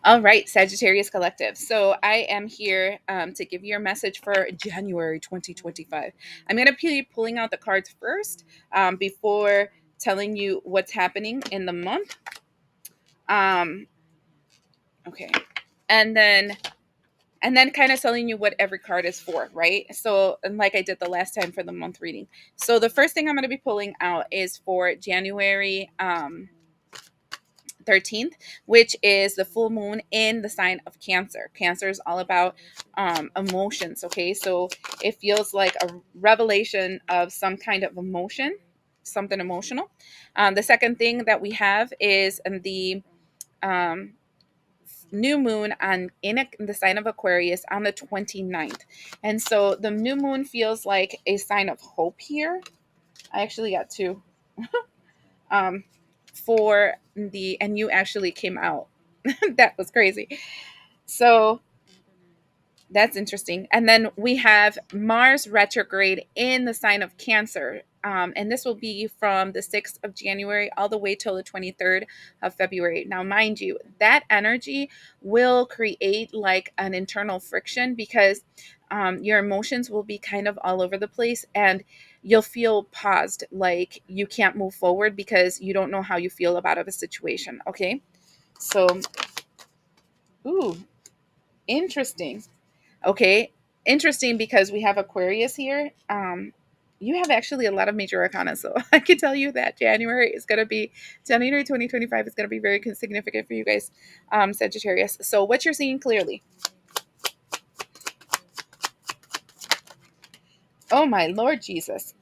All right, Sagittarius Collective. So I am here to give you a message for January 2025. I'm going to be pulling out the cards first before telling you what's happening in the month. Um, okay. And then kind of telling you what every card is for, right? So, and like I did the last time for the month reading. So the first thing I'm going to be pulling out is for January 13th, which is the full moon in the sign of Cancer. Cancer is all about emotions, okay? So it feels like a revelation of some kind of emotion, something emotional. The second thing that we have is the um, new moon in the sign of Aquarius on the 29th. And so the new moon feels like a sign of hope here. I actually got two. um, and you actually came out. That was crazy. So that's interesting. And then we have Mars retrograde in the sign of Cancer. And this will be from the 6th of January all the way till the 23rd of February. Now, mind you, that energy will create like an internal friction because your emotions will be kind of all over the place and you'll feel paused, like you can't move forward because you don't know how you feel about a situation. Okay. So, ooh, interesting. Okay, interesting because we have Aquarius here. You have actually a lot of major arcana, so I can tell you that January 2025 is going to be very significant for you guys, Sagittarius. So what you're seeing clearly. Oh my Lord Jesus.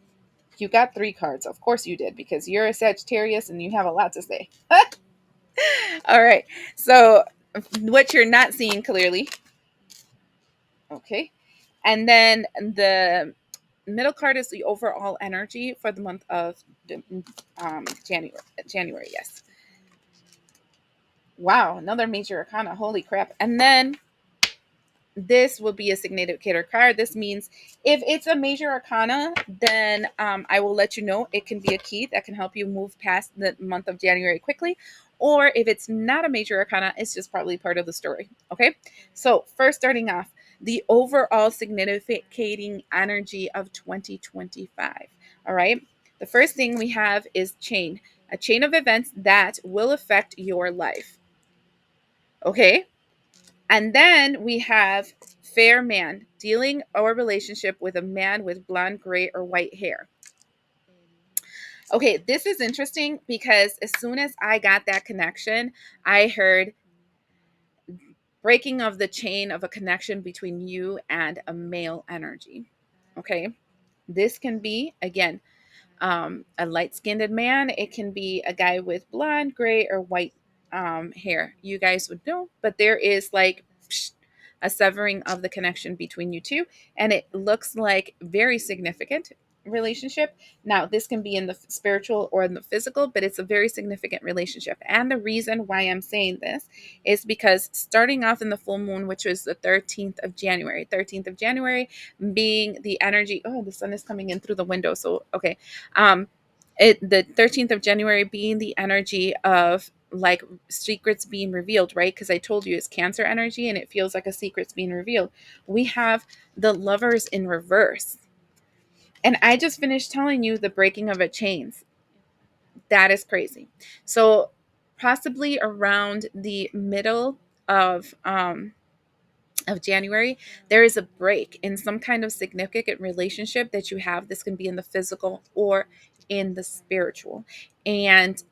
You got three cards. Of course you did because you're a Sagittarius and you have a lot to say. All right. So what you're not seeing clearly. Okay. And then the middle card is the overall energy for the month of January. January, yes. Wow, another major arcana. Holy crap. And then this will be a significator card. This means if it's a major arcana, then I will let you know. It can be a key that can help you move past the month of January quickly. Or if it's not a major arcana, it's just probably part of the story. Okay. So, first, starting off, the overall significating energy of 2025. All right. The first thing we have is a chain of events that will affect your life. Okay. And then we have fair man, dealing or relationship with a man with blonde, gray, or white hair. Okay, this is interesting because as soon as I got that connection, I heard breaking of the chain of a connection between you and a male energy. Okay, this can be, again, a light skinned man. It can be a guy with blonde, gray, or white hair. You guys would know, but there is like a severing of the connection between you two, and it looks like very significant relationship. Now, this can be in the spiritual or in the physical, but it's a very significant relationship. And the reason why I'm saying this is because starting off in the full moon, which was the 13th of January being the energy. Oh, the sun is coming in through the window. So, okay. The 13th of January being the energy of like secrets being revealed, right? Because I told you it's Cancer energy and it feels like a secret's being revealed. We have the Lovers in reverse. And I just finished telling you the breaking of a chains. That is crazy. So possibly around the middle of January, there is a break in some kind of significant relationship that you have. This can be in the physical or in the spiritual. And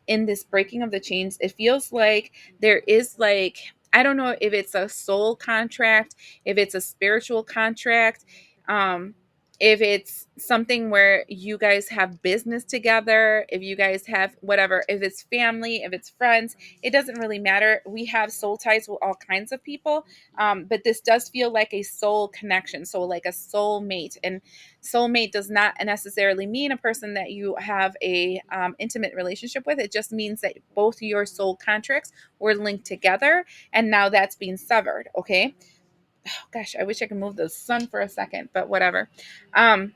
in this breaking of the chains, it feels like there is like, I don't know if it's a soul contract, if it's a spiritual contract, um, if it's something where you guys have business together, if you guys have whatever, if it's family, if it's friends, it doesn't really matter. We have soul ties with all kinds of people, but this does feel like a soul connection. So, like a soulmate. And soulmate does not necessarily mean a person that you have a intimate relationship with. It just means that both your soul contracts were linked together, and now that's being severed. Okay. Oh, gosh, I wish I could move the sun for a second, but whatever. Um,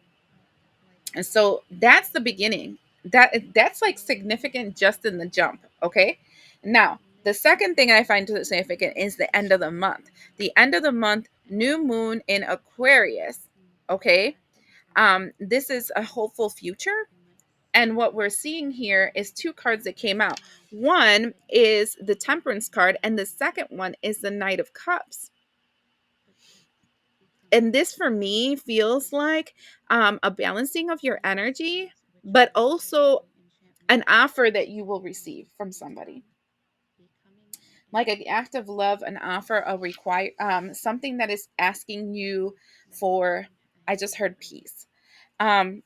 and so that's the beginning. That's like significant just in the jump. Okay. Now, The second thing I find significant is the end of the month. The end of the month, new moon in Aquarius. Okay. This is a hopeful future. And what we're seeing here is two cards that came out. One is the Temperance card, and the second one is the Knight of Cups. And this for me feels like a balancing of your energy, but also an offer that you will receive from somebody, like an act of love, an offer, a require, something that is asking you for. I just heard peace. um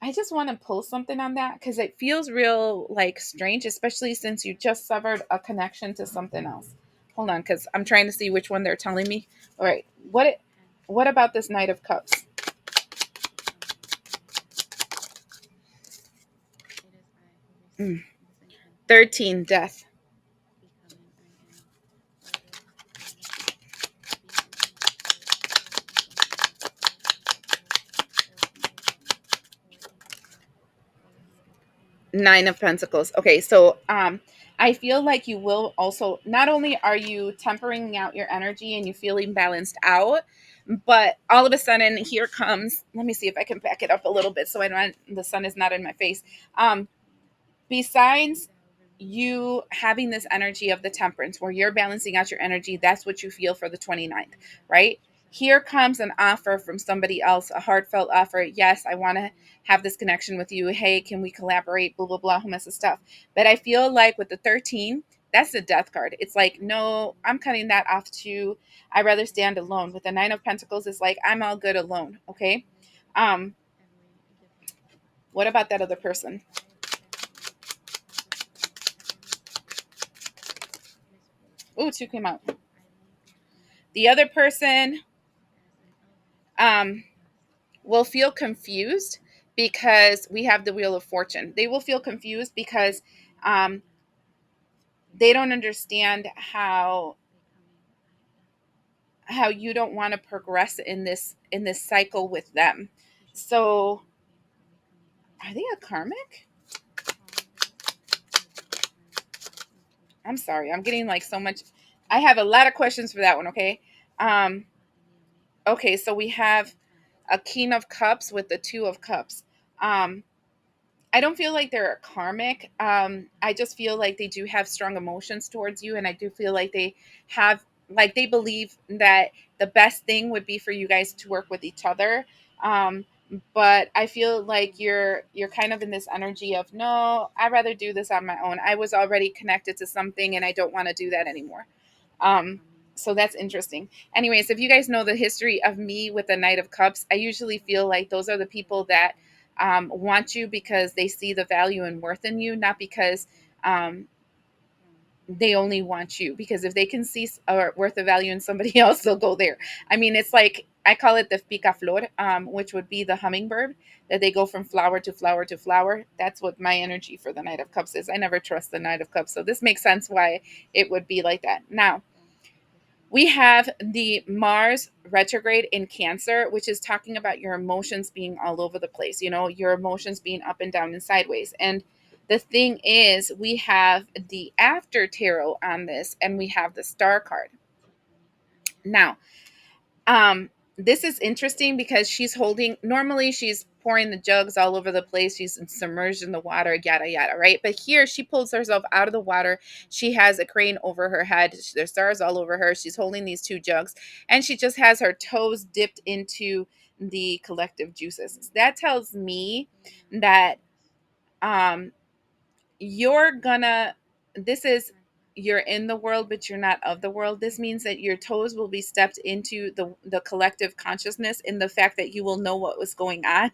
I just want to pull something on that because it feels real like strange, especially since you just severed a connection to something else. Hold on, because I'm trying to see which one they're telling me. All right, what about this Knight of Cups? 13, death. 9 of Pentacles. Okay, so I feel like you will also, not only are you tempering out your energy and you feeling balanced out, but all of a sudden here comes, let me see if I can back it up a little bit so I don't, the sun is not in my face. Besides you having this energy of the Temperance where you're balancing out your energy, that's what you feel for the 29th, right? Here comes an offer from somebody else, a heartfelt offer. Yes, I want to have this connection with you. Hey, can we collaborate? Blah, blah, blah, whole mess of stuff. But I feel like with the 13, that's the death card. It's like, no, I'm cutting that off too. I rather stand alone. With the 9 of Pentacles, it's like, I'm all good alone. Okay. Um, what about that other person? Ooh, two came out. The other person um, will feel confused because we have the Wheel of Fortune. They will feel confused because um, they don't understand how you don't want to progress in this cycle with them. So, are they a karmic? I'm sorry, I'm getting like so much. I have a lot of questions for that one. Okay, um, okay, so we have a King of Cups with the Two of Cups. Um, I don't feel like they're a karmic. I just feel like they do have strong emotions towards you, and I do feel like they have, like, they believe that the best thing would be for you guys to work with each other. Um, but I feel like you're kind of in this energy of, no, I'd rather do this on my own. I was already connected to something, and I don't want to do that anymore. Um, so that's interesting. Anyways, if you guys know the history of me with the Knight of Cups, I usually feel like those are the people that want you because they see the value and worth in you, not because um, they only want you. Because if they can see worth of value in somebody else, they'll go there. I mean, it's like I call it the picaflor, which would be the hummingbird, that they go from flower to flower to flower. That's what my energy for the Knight of Cups is. I never trust the Knight of Cups. So this makes sense why it would be like that. Now, we have the Mars retrograde in Cancer, which is talking about your emotions being all over the place, you know, your emotions being up and down and sideways. And the thing is, we have the after tarot on this, and we have the star card. Now, um, this is interesting because she's holding, normally she's pouring the jugs all over the place. She's submerged in the water, yada, yada, right? But here she pulls herself out of the water. She has a crane over her head. There's stars all over her. She's holding these two jugs, and she just has her toes dipped into the collective juices. That tells me that um, you're gonna, this is, you're in the world but you're not of the world. This means that your toes will be stepped into the collective consciousness, in the fact that you will know what was going on,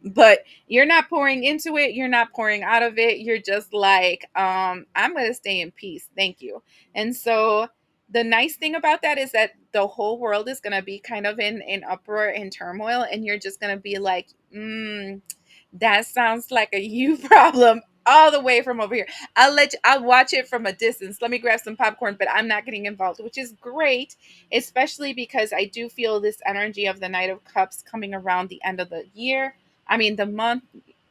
but you're not pouring into it, you're not pouring out of it, you're just like, I'm going to stay in peace, thank you. And so the nice thing about that is that the whole world is going to be kind of in uproar and turmoil, and you're just going to be like, that sounds like a you problem all the way from over here. I'll watch it from a distance. Let me grab some popcorn, but I'm not getting involved, which is great, especially because I do feel this energy of the Knight of Cups coming around the end of the year. I mean, the month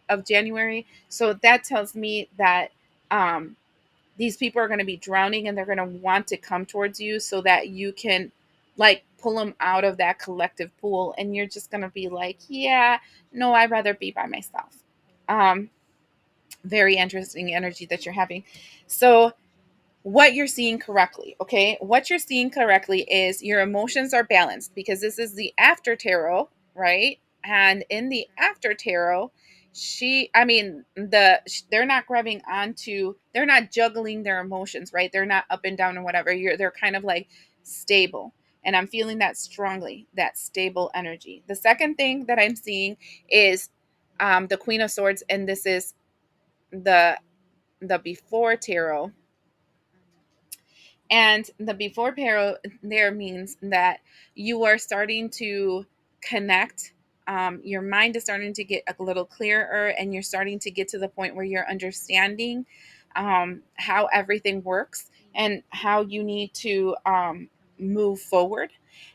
of January. So that tells me that um these people are going to be drowning and they're going to want to come towards you so that you can like pull them out of that collective pool, and you're just going to be like, yeah, no, I'd rather be by myself. um Very interesting energy that you're having. So what you're seeing correctly, okay, what you're seeing correctly is your emotions are balanced, because this is the after tarot, right? And in the after tarot, they're not grabbing onto, they're not juggling their emotions, right? They're not up and down and whatever. They're kind of like stable, and I'm feeling that strongly, that stable energy. The second thing that I'm seeing is the Queen of Swords, and this is the before tarot. And the before tarot there means that you are starting to connect. Your mind is starting to get a little clearer, and you're starting to get to the point where you're understanding how everything works and how you need to move forward.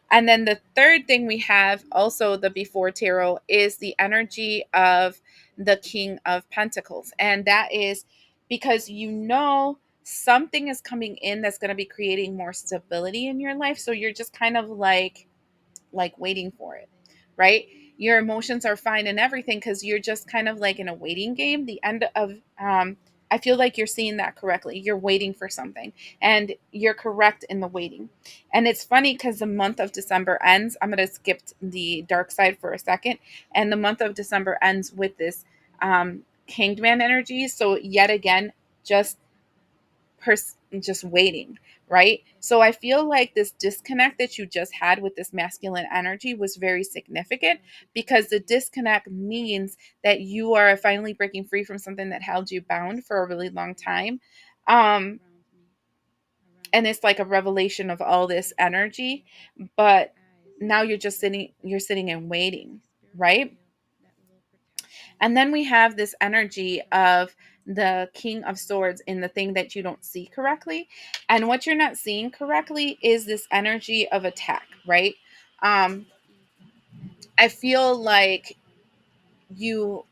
And then the third thing we have, also the before tarot, is the energy of the King of Pentacles. And that is because something is coming in that's going to be creating more stability in your life. So you're just kind of like waiting for it, right? Your emotions are fine and everything because you're just kind of like in a waiting game. The end of I feel like you're seeing that correctly. You're waiting for something, and you're correct in the waiting. And it's funny because the month of December ends. I'm going to skip the dark side for a second. And the month of December ends with this hanged man energy. So yet again, just just waiting, right? So I feel like this disconnect that you just had with this masculine energy was very significant, because the disconnect means that you are finally breaking free from something that held you bound for a really long time. Um, and it's like a revelation of all this energy, but now you're sitting and waiting, right? And then we have this energy of the King of Swords in the thing that you don't see correctly. And what you're not seeing correctly is this energy of attack, right? Um, I feel like you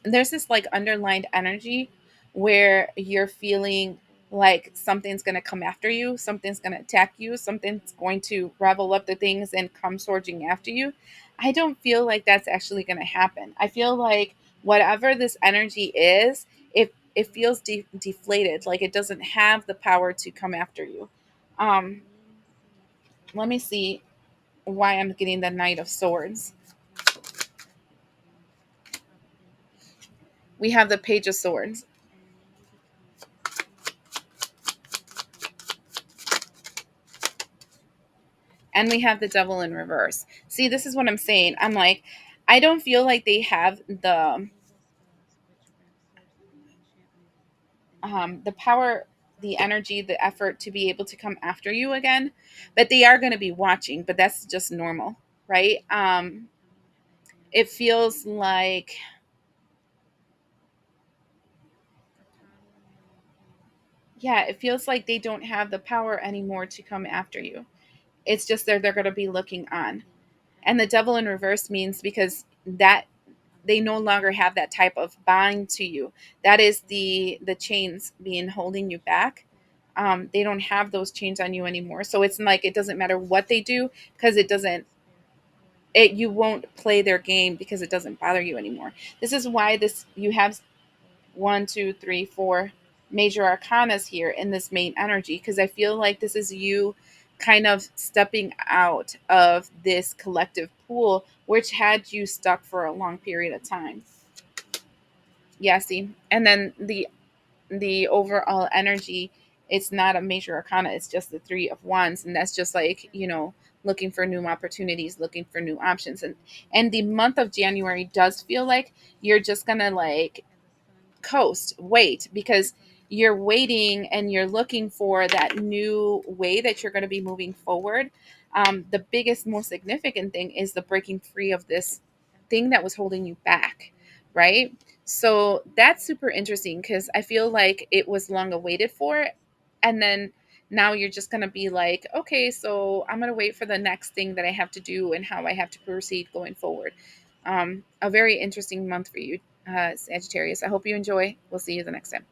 there's this like underlined energy where you're feeling like something's going to come after you, something's going to attack you, something's going to revel up the things and come surging after you. I don't feel like that's actually going to happen. I feel like whatever this energy is, it feels deflated, like it doesn't have the power to come after you. um Let me see why I'm getting the Knight of Swords. We have the Page of Swords, and we have the Devil in reverse. See, this is what I'm saying. I'm like, I don't feel like they have the power, the energy, the effort to be able to come after you again, but they are going to be watching, but that's just normal, right? It feels like, yeah, it feels like they don't have the power anymore to come after you. It's just they're going to be looking on. And the Devil in reverse means because that they no longer have that type of bind to you. That is the chains being holding you back. They don't have those chains on you anymore. So it's like it doesn't matter what they do, because it doesn't it you won't play their game because it doesn't bother you anymore. This is why this you have one, two, three, four major arcanas here in this main energy, because I feel like this is you kind of stepping out of this collective pool which had you stuck for a long period of time. Yeah, see. And then the overall energy, it's not a major arcana, it's just the three of wands, and that's just like, looking for new opportunities, looking for new options. And the month of January does feel like you're just gonna like coast, wait, because you're waiting and you're looking for that new way that you're going to be moving forward. The biggest, most significant thing is the breaking free of this thing that was holding you back, right? So that's super interesting because I feel like it was long awaited for. And then now you're just going to be like, okay, so I'm going to wait for the next thing that I have to do and how I have to proceed going forward. A very interesting month for you. Sagittarius. I hope you enjoy. We'll see you the next time.